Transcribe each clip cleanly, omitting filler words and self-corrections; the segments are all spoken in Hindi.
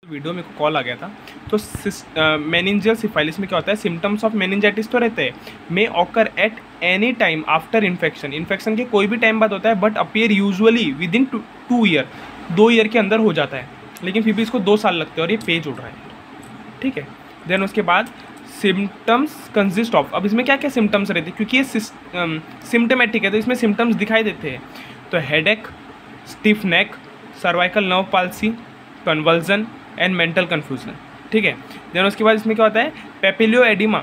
वीडियो मेरे को कॉल आ गया था। तो मेनिंजियल सिफाइलिस में क्या होता है, सिम्टम्स ऑफ मेनिंजाइटिस तो रहते हैं, may occur at any time after infection, infection के कोई भी टाइम बाद होता है, but appear usually within 2 year, 2 year के अंदर हो जाता है, लेकिन फिर भी इसको 2 साल लगते हैं और ये पेज उड़ रहा है, ठीक है। देन उसके बाद सिम्टम्स कंसिस्ट ऑफ, अब इसमें क्या क्या सिम्टम्स रहते हैं, क्योंकि ये सिम्टमेटिक है तो इसमें सिम्टम्स दिखाई देते हैं। तो headache, stiff neck, cervical nerve palsy, convulsion and mental confusion, ठीक है। देन उसके बाद इसमें क्या होता है, papilloedema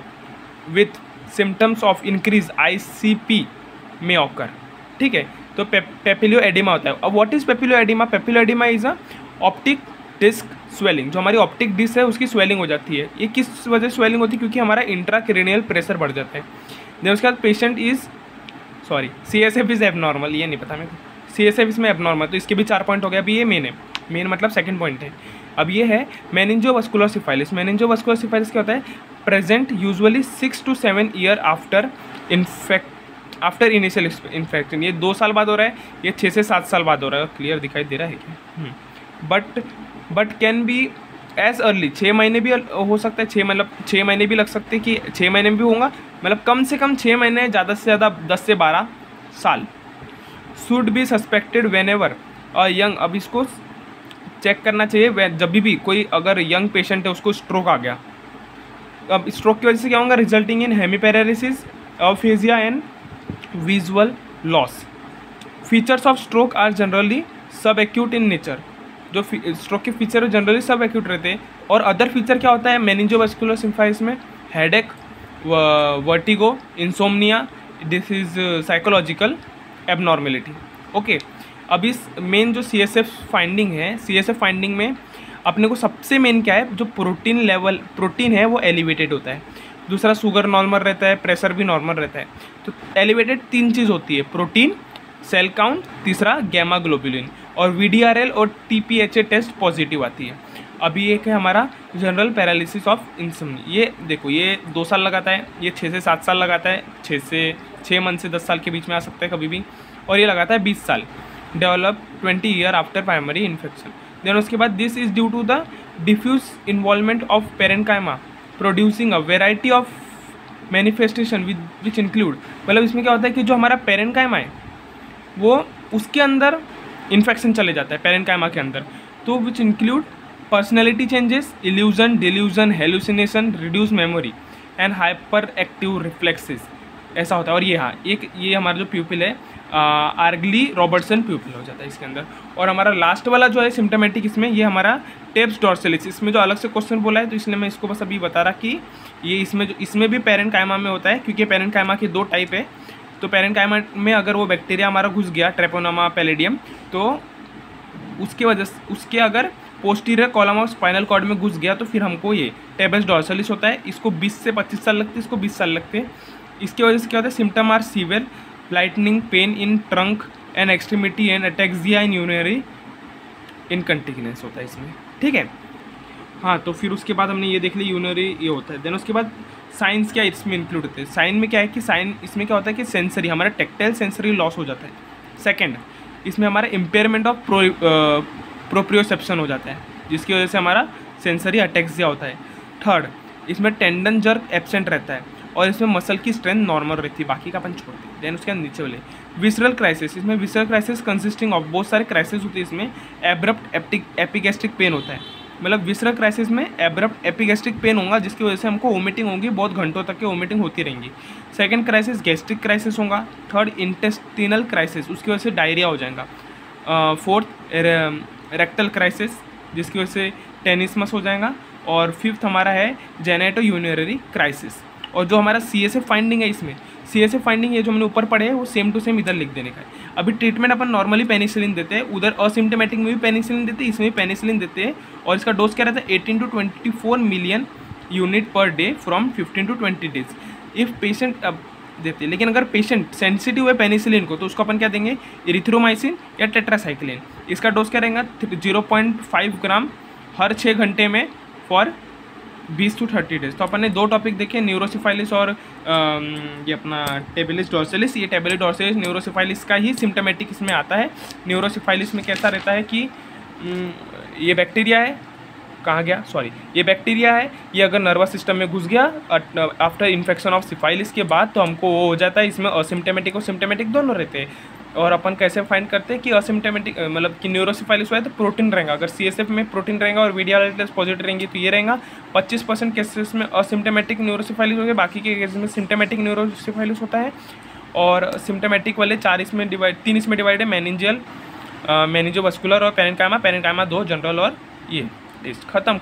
with symptoms of increase ICP में ऑकर, ठीक है। तो पेपिलियो एडिमा होता है। अब what is papilloedema? Papilloedema is a optic disc swelling, जो हमारी ऑप्टिक डिस्क है उसकी स्वेलिंग हो जाती है। ये किस वजह से स्वेलिंग होती है? क्योंकि हमारा इंट्राक्रेनियल प्रेशर बढ़ जाता है। देन उसके बाद patient is CSF is abnormal, ये नहीं पता मेरे को, CSF इसमें एबनॉर्मल, तो इसके भी 4 पॉइंट हो गया। अभी ये मेन है, मेन मतलब सेकंड पॉइंट है। अब ये है मेनिंजोवास्कुलर सिफाइलिस। मेनिंजोवास्कुलर सिफाइलिस क्या होता है? Present usually 6 to 7 year after initial infection. ये 2 साल बाद हो रहा है, ये 6 से 7 साल बाद हो रहा है। क्लियर दिखाई दे रहा है क्या? But can be as early, 6 महीने भी हो सकता है, 6 महीने भी लग सकते हैं कि 6 महीने में भी होगा, मतलब कम से कम 6 महीने, ज़्यादा से ज़्यादा 10 से 12 साल। Should be suspected when ever a young, अब इसको चेक करना चाहिए जब भी कोई अगर यंग पेशेंट है उसको स्ट्रोक आ गया। अब स्ट्रोक की वजह से क्या होगा? Resulting in hemiparalysis, aphasia and visual loss. Features of stroke are generally sub acute in nature, जो स्ट्रोक के फीचर जनरली सब एक्यूट रहते हैं। और अदर फीचर क्या होता है मेनिंजोवास्कुलर सिम्फाइलिस में? Headache, vertigo, insomnia, this is psychological abnormality, okay. अब इस मेन जो CSF फाइंडिंग है, CSF फाइंडिंग में अपने को सबसे मेन क्या है, जो प्रोटीन है वो एलिवेटेड होता है। दूसरा शुगर नॉर्मल रहता है, प्रेशर भी नॉर्मल रहता है। तो एलिवेटेड 3 चीज़ होती है, प्रोटीन, सेल काउंट, तीसरा गैमा ग्लोबुलिन, और VDRL और TPHA टेस्ट पॉजिटिव आती है। अभी एक है हमारा जनरल पैरालिसिस ऑफ इंसोम्निया। ये देखो, ये 2 साल लगाता है, ये 6 से 7 साल लगाता है, 6 मंथ से 10 साल के बीच में आ सकता है कभी भी, और ये लगाता है 20 साल। Develop 20 year after primary infection. Then उसके बाद this is due to the diffuse involvement of parenchyma producing a variety of manifestation which include, मतलब इसमें क्या होता है कि जो हमारा पेरेन्काइमा है वो उसके अंदर इन्फेक्शन चले जाता है पेरेन्काइमा के अंदर, तो which include personality changes, illusion, delusion, hallucination, reduce memory and hyper active reflexes, ऐसा होता है। और ये हमारा जो प्यूपिल है आर्गली रॉबर्टसन प्यूपिल हो जाता है इसके अंदर। और हमारा लास्ट वाला जो है सिम्टमेटिक, इसमें ये हमारा टेप्स डॉर्सैलिस, इसमें जो अलग से क्वेश्चन बोला है तो इसलिए मैं इसको बस अभी बता रहा कि ये इसमें भी पेरेन्काइमा में होता है, क्योंकि पेरेन्काइमा के 2 टाइप है। तो पेरेन्काइमा में अगर वो बैक्टीरिया हमारा घुस गया, ट्रेपोनोमा पैलिडियम, तो उसके वजह से उसके अगर posterior column of spinal cord में घुस गया तो फिर हमको ये टेबस डॉर्सैलिस होता है। इसको 20 से 25 साल लगते हैं, इसको 20 साल लगते हैं। इसकी वजह से क्या होता है? Symptom are severe, lightning, pain in trunk and extremity and ataxia in urinary incontinence होता है इसमें, ठीक है। हाँ, तो फिर उसके बाद हमने ये देख लिया यूरिनरी ये होता है। देन उसके बाद साइंस क्या इसमें इंक्लूड होते हैं? साइन में क्या है कि इसमें क्या होता है कि सेंसरी, हमारा टेक्टाइल सेंसरी लॉस हो जाता है। सेकेंड, इसमें हमारा इम्पेयरमेंट ऑफ प्रोप्रियोसेप्शन हो जाता है, जिसकी वजह से हमारा सेंसरी अटैक्सिया होता है। थर्ड, इसमें टेंडन जर्क एब्सेंट रहता है, और इसमें मसल की स्ट्रेंथ नॉर्मल रहती है, बाकी का अपन छोड़ते हैं। देन उसके नीचे वाले विसरल क्राइसिस, इसमें विसरल क्राइसिस कंसिस्टिंग ऑफ बहुत सारे क्राइसिस होती है। इसमें एब्रप्ट एपिगैस्ट्रिक पेन होता है, मतलब विसरल क्राइसिस में एब्रप्ट एपिगैस्ट्रिक पेन होगा, जिसकी वजह से हमको वोमिटिंग होगी, बहुत घंटों तक की वोमिटिंग होती रहेंगी। सेकंड क्राइसिस गैस्ट्रिक क्राइसिस होगा। थर्ड इंटेस्टिनल क्राइसिस, उसकी वजह से डायरिया हो जाएगा। फोर्थ रेक्टल क्राइसिस, जिसकी वजह से टेनिसमस हो जाएगा। और फिफ्थ हमारा है जेनेटो यूरिनरी क्राइसिस। और जो हमारा CSF फाइंडिंग है, इसमें CSF फाइंडिंग ये जो हमने ऊपर पढ़े हैं वो सेम टू सेम इधर लिख देने का है। अभी ट्रीटमेंट अपन नॉर्मली पेनिसिलिन देते हैं, उधर असिम्टोमेटिक में भी पेनिसिलिन देते हैं, इसमें भी पेनिसिलिन देते हैं। और इसका डोज क्या रहता है? 18 to 24 million unit per day from 15 to 20 days if patient अब देते हैं। लेकिन अगर पेशेंट सेंसिटिव है पेनिसिलिन को तो उसको अपन क्या देंगे? इरिथ्रोमाइसिन या टेट्रासाइक्लिन। इसका डोज क्या रहेगा? 0.5 ग्राम हर 6 घंटे में फॉर 20 to 30 डेज। तो अपन ने 2 टॉपिक देखे, न्यूरोसिफाइलिस और ये अपना टेबिलिस डॉर्सैलिस। ये टेबिलिस डॉर्सैलिस न्यूरोसिफाइलिस का ही सिम्टमेटिक इसमें आता है। न्यूरोसिफाइलिस में कैसा रहता है कि ये बैक्टीरिया है, कहाँ गया, सॉरी, ये बैक्टीरिया है, ये अगर नर्वस सिस्टम में घुस गया आफ्टर इन्फेक्शन ऑफ सिफाइलिस के बाद, तो हमको वो हो जाता है, इसमें असिम्टोमेटिक और सिम्टोमेटिक दोनों रहते हैं। और अपन कैसे फाइंड करते हैं कि असिम्टोमेटिक मतलब कि न्यूरोसिफाइलिस हुआ है तो प्रोटीन रहेगा, अगर CSF में प्रोटीन रहेगा और वीडियालिटिस पॉजिटिव रहेंगी तो ये रहेगा। 25% केसेस में असिम्टोमेटिक न्यूरोसिफाइलिस हो गया, बाकी के केसेस में सिम्टोमेटिक न्यूरोसिफाइलिस होता है। और सिम्टोमेटिक वाले 3 इसमें डिवाइड है, मेनिंजियल, मेनिंजोवास्कुलर और पेरेन्काइमा 2 जनरल और ये टेस्ट खत्म।